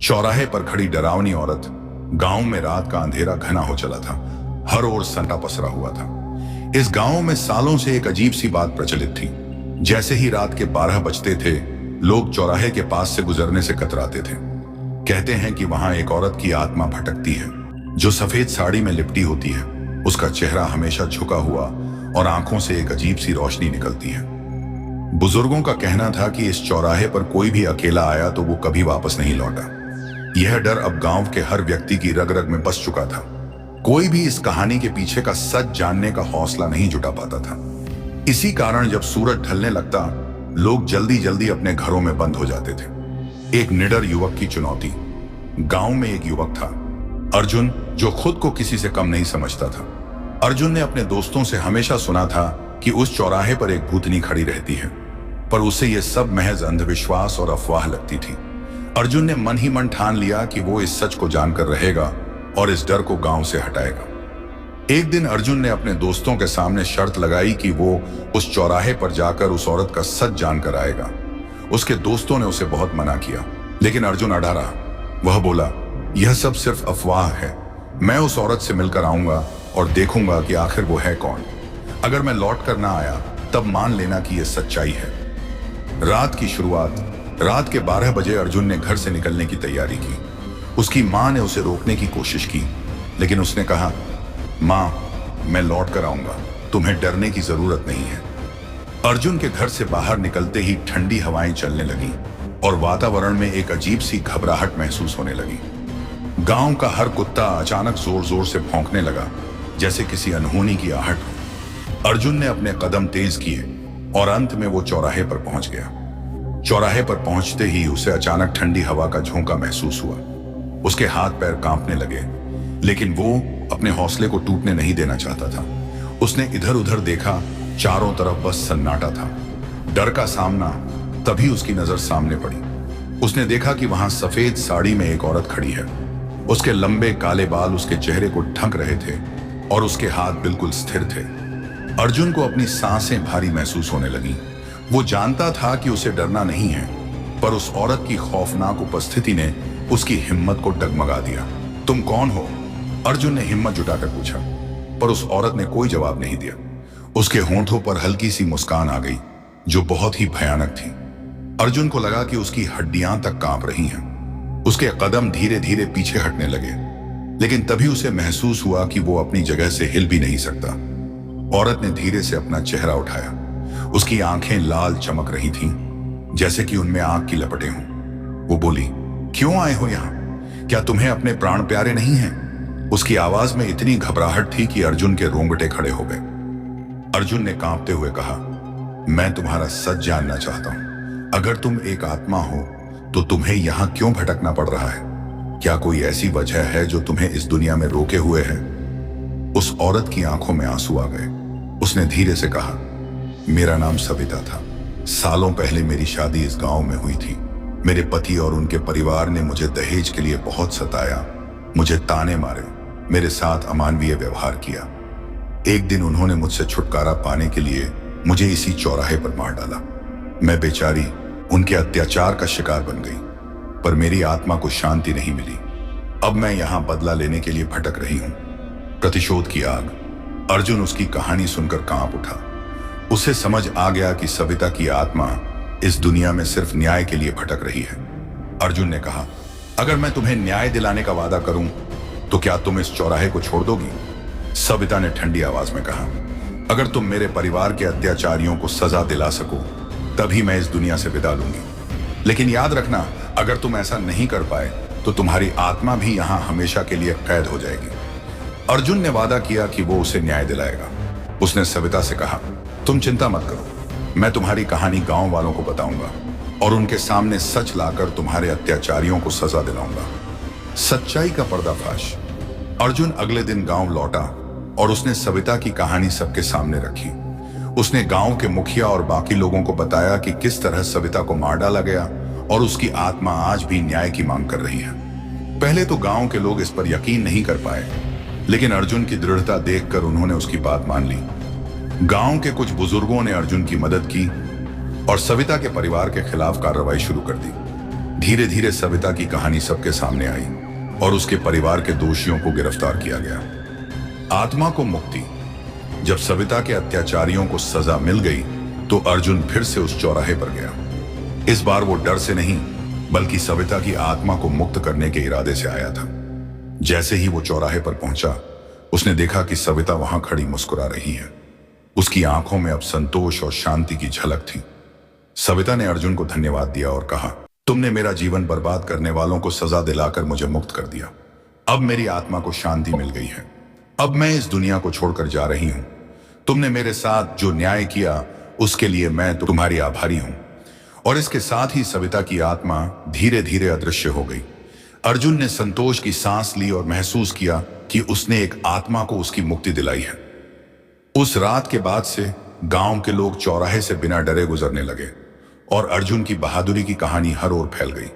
चौराहे पर खड़ी डरावनी औरत। गांव में रात का अंधेरा घना हो चला था। हर ओर सन्नाटा पसरा हुआ था। इस गांव में सालों से एक अजीब सी बात प्रचलित थी। जैसे ही रात के 12 बजते थे, लोग चौराहे के पास से गुजरने से कतराते थे। कहते हैं कि वहां एक औरत की आत्मा भटकती है, जो सफेद साड़ी में लिपटी होती है। उसका चेहरा हमेशा झुका हुआ और आंखों से एक अजीब सी रोशनी निकलती है। बुजुर्गों का कहना था कि इस चौराहे पर कोई भी अकेला आया तो वो कभी वापस नहीं लौटा। यह डर अब गांव के हर व्यक्ति की रग रग में बस चुका था। कोई भी इस कहानी के पीछे का सच जानने का हौसला नहीं जुटा पाता था। इसी कारण जब सूरज ढलने लगता, लोग जल्दी जल्दी अपने घरों में बंद हो जाते थे। एक निडर युवक की चुनौती। गांव में एक युवक था, अर्जुन, जो खुद को किसी से कम नहीं समझता था। अर्जुन ने अपने दोस्तों से हमेशा सुना था कि उस चौराहे पर एक भूतनी खड़ी रहती है, पर उसे यह सब महज अंधविश्वास और अफवाह लगती थी। अर्जुन ने मन ही मन ठान लिया कि वो इस सच को जानकर रहेगा और इस डर को गांव से हटाएगा। एक दिन अर्जुन ने अपने दोस्तों के सामने शर्त लगाई कि वो उस चौराहे पर जाकर उस औरत का सच जानकर आएगा। उसके दोस्तों ने उसे बहुत मना किया, लेकिन अर्जुन अड़ा रहा। वह बोला, यह सब सिर्फ अफवाह है। मैं उस औरत से मिलकर आऊंगा और देखूंगा कि आखिर वो है कौन। अगर मैं लौट कर ना आया, तब मान लेना कि यह सच्चाई है। रात की शुरुआत। रात के 12 बजे अर्जुन ने घर से निकलने की तैयारी की। उसकी मां ने उसे रोकने की कोशिश की, लेकिन उसने कहा, मां, मैं लौट कर आऊंगा, तुम्हें डरने की जरूरत नहीं है। अर्जुन के घर से बाहर निकलते ही ठंडी हवाएं चलने लगीं और वातावरण में एक अजीब सी घबराहट महसूस होने लगी। गांव का हर कुत्ता अचानक जोर जोर से भौंकने लगा, जैसे किसी अनहोनी की आहट हो। अर्जुन ने अपने कदम तेज किए और अंत में वो चौराहे पर पहुंच गया। चौराहे पर पहुंचते ही उसे अचानक ठंडी हवा का झोंका महसूस हुआ। उसके हाथ पैर कांपने लगे, लेकिन वो अपने हौसले को टूटने नहीं देना चाहता था। उसने इधर उधर देखा, चारों तरफ बस सन्नाटा था। डर का सामना। तभी उसकी नजर सामने पड़ी। उसने देखा कि वहां सफेद साड़ी में एक औरत खड़ी है। उसके लंबे काले बाल उसके चेहरे को ढक रहे थे और उसके हाथ बिल्कुल स्थिर थे। अर्जुन को अपनी सांसें भारी महसूस होने लगी। वो जानता था कि उसे डरना नहीं है, पर उस औरत की खौफनाक उपस्थिति ने उसकी हिम्मत को डगमगा दिया। तुम कौन हो? अर्जुन ने हिम्मत जुटाकर पूछा, पर उस औरत ने कोई जवाब नहीं दिया। उसके होंठों पर हल्की सी मुस्कान आ गई, जो बहुत ही भयानक थी। अर्जुन को लगा कि उसकी हड्डियां तक कांप रही हैं। उसके कदम धीरे धीरे पीछे हटने लगे, लेकिन तभी उसे महसूस हुआ कि वो अपनी जगह से हिल भी नहीं सकता। औरत ने धीरे से अपना चेहरा उठाया। उसकी आंखें लाल चमक रही थीं, जैसे कि उनमें आग की लपटें हों। वो बोली, क्यों आए हो यहाँ? क्या तुम्हें अपने प्राण प्यारे नहीं हैं? उसकी आवाज में इतनी घबराहट थी कि अर्जुन के रोंगटे खड़े हो गए। अर्जुन ने कांपते हुए कहा, मैं तुम्हारा सच जानना चाहता हूं। अगर तुम एक आत्मा हो तो तुम्हें यहाँ क्यों भटकना पड़ रहा है? क्या कोई ऐसी वजह है जो तुम्हें इस दुनिया में रोके हुए है? उस औरत की आंखों में आंसू आ गए। उसने धीरे से कहा, मेरा नाम सविता था। सालों पहले मेरी शादी इस गांव में हुई थी। मेरे पति और उनके परिवार ने मुझे दहेज के लिए बहुत सताया, मुझे ताने मारे, मेरे साथ अमानवीय व्यवहार किया। एक दिन उन्होंने मुझसे छुटकारा पाने के लिए मुझे इसी चौराहे पर मार डाला। मैं बेचारी उनके अत्याचार का शिकार बन गई, पर मेरी आत्मा को शांति नहीं मिली। अब मैं यहाँ बदला लेने के लिए भटक रही हूँ। प्रतिशोध की आग। अर्जुन उसकी कहानी सुनकर कांप उठा। उसे समझ आ गया कि सविता की आत्मा इस दुनिया में सिर्फ न्याय के लिए भटक रही है। अर्जुन ने कहा, अगर मैं तुम्हें न्याय दिलाने का वादा करूं तो क्या तुम इस चौराहे को छोड़ दोगी? सविता ने ठंडी आवाज में कहा, अगर तुम मेरे परिवार के अत्याचारियों को सजा दिला सको तभी मैं इस दुनिया से विदा लूंगी। लेकिन याद रखना, अगर तुम ऐसा नहीं कर पाए तो तुम्हारी आत्मा भी यहां हमेशा के लिए कैद हो जाएगी। अर्जुन ने वादा किया कि वो उसे न्याय दिलाएगा। उसने सविता से कहा, तुम चिंता मत करो, मैं तुम्हारी कहानी गांव वालों को बताऊंगा और उनके सामने सच लाकर तुम्हारे अत्याचारियों को सजा दिलाऊंगा। सच्चाई का पर्दाफाश। अर्जुन अगले दिन गांव लौटा और उसने सविता की कहानी सबके सामने रखी। उसने गांव के मुखिया और बाकी लोगों को बताया कि किस तरह सविता को मार डाला गया और उसकी आत्मा आज भी न्याय की मांग कर रही है। पहले तो गांव के लोग इस पर यकीन नहीं कर पाए, लेकिन अर्जुन की दृढ़ता देखकर उन्होंने उसकी बात मान ली। गांव के कुछ बुजुर्गों ने अर्जुन की मदद की और सविता के परिवार के खिलाफ कार्रवाई शुरू कर दी। धीरे धीरे सविता की कहानी सबके सामने आई और उसके परिवार के दोषियों को गिरफ्तार किया गया। आत्मा को मुक्ति। जब सविता के अत्याचारियों को सजा मिल गई तो अर्जुन फिर से उस चौराहे पर गया। इस बार वो डर से नहीं बल्कि सविता की आत्मा को मुक्त करने के इरादे से आया था। जैसे ही वो चौराहे पर पहुंचा, उसने देखा कि सविता वहां खड़ी मुस्कुरा रही है। उसकी आंखों में अब संतोष और शांति की झलक थी। सविता ने अर्जुन को धन्यवाद दिया और कहा, तुमने मेरा जीवन बर्बाद करने वालों को सजा दिलाकर मुझे मुक्त कर दिया। अब मेरी आत्मा को शांति मिल गई है। अब मैं इस दुनिया को छोड़कर जा रही हूं। तुमने मेरे साथ जो न्याय किया उसके लिए मैं तुम्हारी आभारी हूं। और इसके साथ ही सविता की आत्मा धीरे धीरे अदृश्य हो गई। अर्जुन ने संतोष की सांस ली और महसूस किया कि उसने एक आत्मा को उसकी मुक्ति दिलाई है। उस रात के बाद से गांव के लोग चौराहे से बिना डरे गुजरने लगे और अर्जुन की बहादुरी की कहानी हर ओर फैल गई।